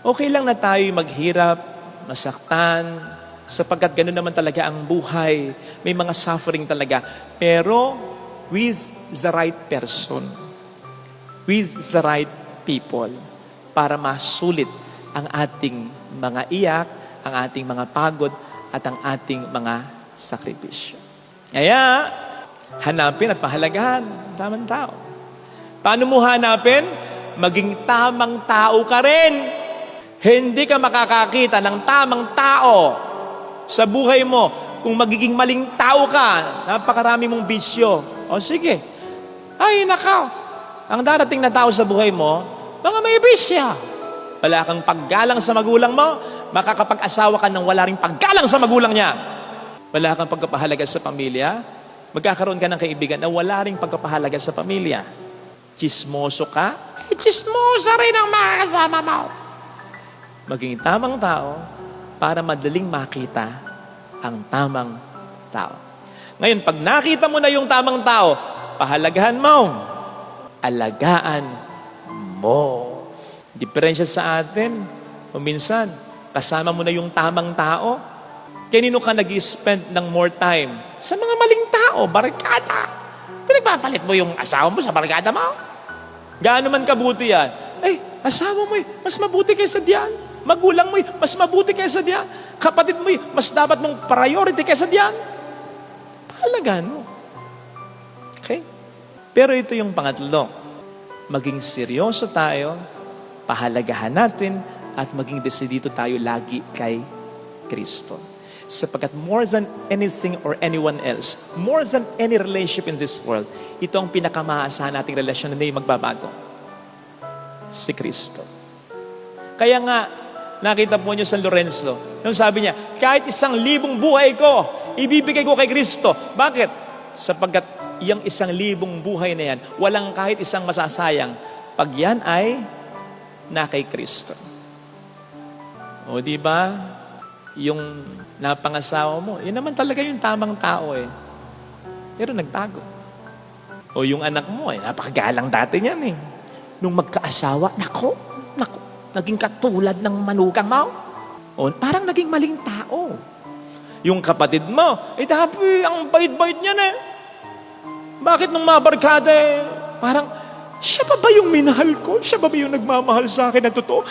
Okay lang na tayo maghirap, masaktan, sapagkat gano'n naman talaga ang buhay. May mga suffering talaga. Pero with the right person, with the right people, para masulit ang ating mga iyak, ang ating mga pagod, at ang ating mga sakripisyo. Kaya, hanapin at pahalagahan ang tamang tao. Paano mo hanapin? Maging tamang tao ka rin. Hindi ka makakakita ng tamang tao sa buhay mo kung magiging maling tao ka. Napakarami mong bisyo. O sige, ay nakaw. Ang darating na tao sa buhay mo, mga may bisya. Wala kang paggalang sa magulang mo, makakapag-asawa ka nang wala ring paggalang sa magulang niya. Wala kang pagpapahalaga sa pamilya, magkakaroon ka ng kaibigan na wala ring pagpapahalaga sa pamilya. Chismoso ka, chismosa rin ang makakasama mo. Maging tamang tao para madaling makita ang tamang tao. Ngayon, pag nakita mo na yung tamang tao, pahalagahan mo, alagaan mo. Diferensya sa atin, o minsan, kasama mo na yung tamang tao, kanino ka nag-spend ng more time? Sa mga maling tao, barkada. Pinagpapalit mo yung asawa mo sa barkada mo. Gaano man kabuti yan? Asawa mo mas mabuti kaysa diyan. Magulang mo mas mabuti kaysa diyan. Kapatid mo mas dapat mong priority kaysa diyan. Pahalagaan mo. Okay? Pero ito yung pangatlo. Maging seryoso tayo, pahalagahan natin, at maging desidido tayo lagi kay Kristo. Sapagkat more than anything or anyone else, more than any relationship in this world, ito ang pinakamaasahan nating relasyon na hindi magbabago. Si Kristo. Kaya nga, nakita po niyo San Lorenzo, nung sabi niya, kahit 1,000 buhay ko, ibibigay ko kay Kristo. Bakit? Sapagkat yung 1,000 buhay na yan, walang kahit isang masasayang pag yan ay na kay Kristo. O di ba? Yung napangasawa mo, yun naman talaga yung tamang tao eh. Pero nagtago. O yung anak mo napakagalang dati niyan eh. Nung magkaasawa, nako, naging katulad ng manugang mo. O parang naging maling tao. Yung kapatid mo, dati ang bait-bait niyan eh. Bakit nung mabarkada parang, siya pa ba yung minahal ko? Siya pa ba yung nagmamahal sa akin na totoo?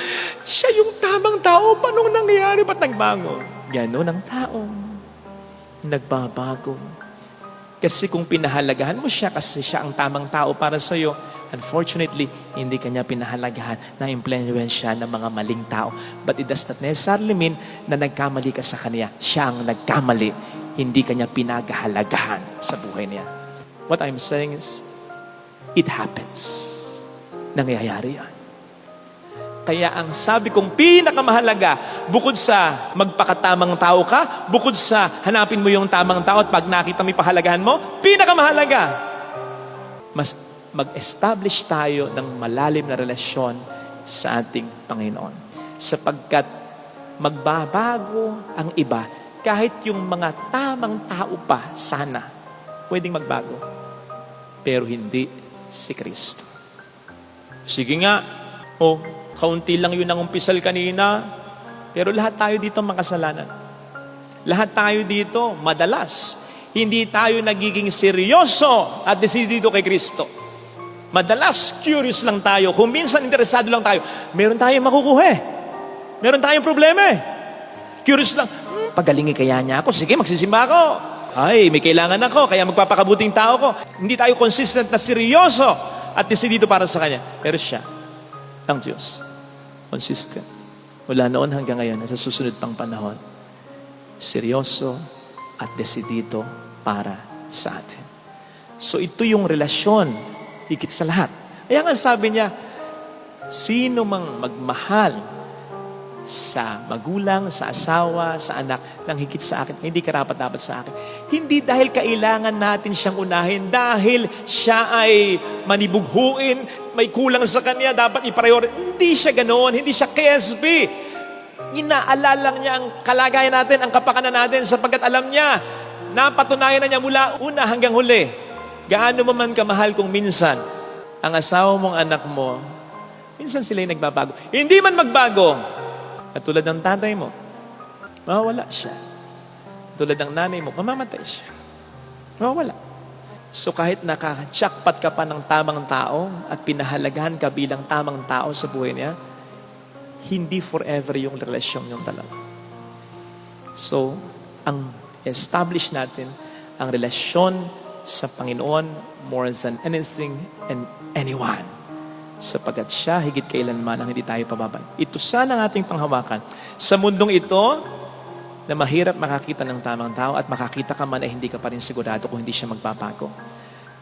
Siya yung tamang tao. Paano nangyayari? Ba't nagbago? Ganon ang tao. Nagbabago. Kasi kung pinahalagahan mo siya kasi siya ang tamang tao para sa'yo, unfortunately, hindi kanya pinahalagahan na impluensya ng mga maling tao. But it does not necessarily mean na nagkamali ka sa kanya. Siya ang nagkamali. Hindi kanya pinagahalagahan sa buhay niya. What I'm saying is, it happens. Nangyayari yan. Kaya ang sabi kong pinakamahalaga, bukod sa magpakatamang tao ka, bukod sa hanapin mo yung tamang tao at pag nakita mo pahalagahan mo, pinakamahalaga, mas mag-establish tayo ng malalim na relasyon sa ating Panginoon. Sapagkat magbabago ang iba, kahit yung mga tamang tao pa, sana, pwedeng magbago. Pero hindi si Kristo. Sige nga, kaunti lang yun ang umpisal kanina, pero lahat tayo dito makasalanan. Lahat tayo dito, madalas, hindi tayo nagiging seryoso at desidido kay Kristo. Madalas, curious lang tayo. Kung minsan interesado lang tayo, meron tayong makukuha eh. Meron tayong problema eh. Curious lang, pagalingin kaya niya ako, sige magsisimba ako. Ay, may kailangan ako, kaya magpapakabuting tao ko. Hindi tayo consistent na seryoso at desidido para sa Kanya. Pero siya, ang Diyos, consistent. Mula noon hanggang ngayon, sa susunod pang panahon, seryoso at desidido para sa atin. So ito yung relasyon, higit sa lahat. Kaya nga sabi niya, sino mang magmahal sa magulang, sa asawa, sa anak, nang higit sa akin, hindi karapat-dapat sa akin. Hindi dahil kailangan natin siyang unahin, dahil siya ay manibughuin, may kulang sa kanya, dapat i-priority. Hindi siya ganoon, hindi siya KSB. Inaalala niya ang kalagayan natin, ang kapakanan natin, sapagkat alam niya, napatunayan na niya mula una hanggang huli. Gaano mo man kamahal kung minsan, ang asawa mong anak mo, minsan sila'y nagbabago. Hindi man magbago, At tulad ng tatay mo, mawawala siya. Tulad ng nanay mo, mamamatay siya. Mawawala. So kahit naka-jackpot ka pa ng tamang tao at pinahalagahan ka bilang tamang tao sa buhay niya, hindi forever yung relasyon yung dalawa. So, ang establish natin, ang relasyon sa Panginoon more than anything and anyone. Sapagkat siya, higit kailanman ang hindi tayo pababay. Ito sana ang ating panghawakan. Sa mundong ito, na mahirap makakita ng tamang tao at makakita ka man ay hindi ka pa rin sigurado kung hindi siya magbabago.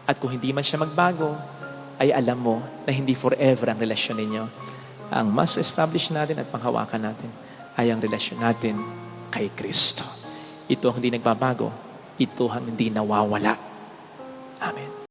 At kung hindi man siya magbago, ay alam mo na hindi forever ang relasyon ninyo. Ang mas establish natin at panghawakan natin ay ang relasyon natin kay Kristo. Ito ang hindi nagbabago. Ito ang hindi nawawala. Amen.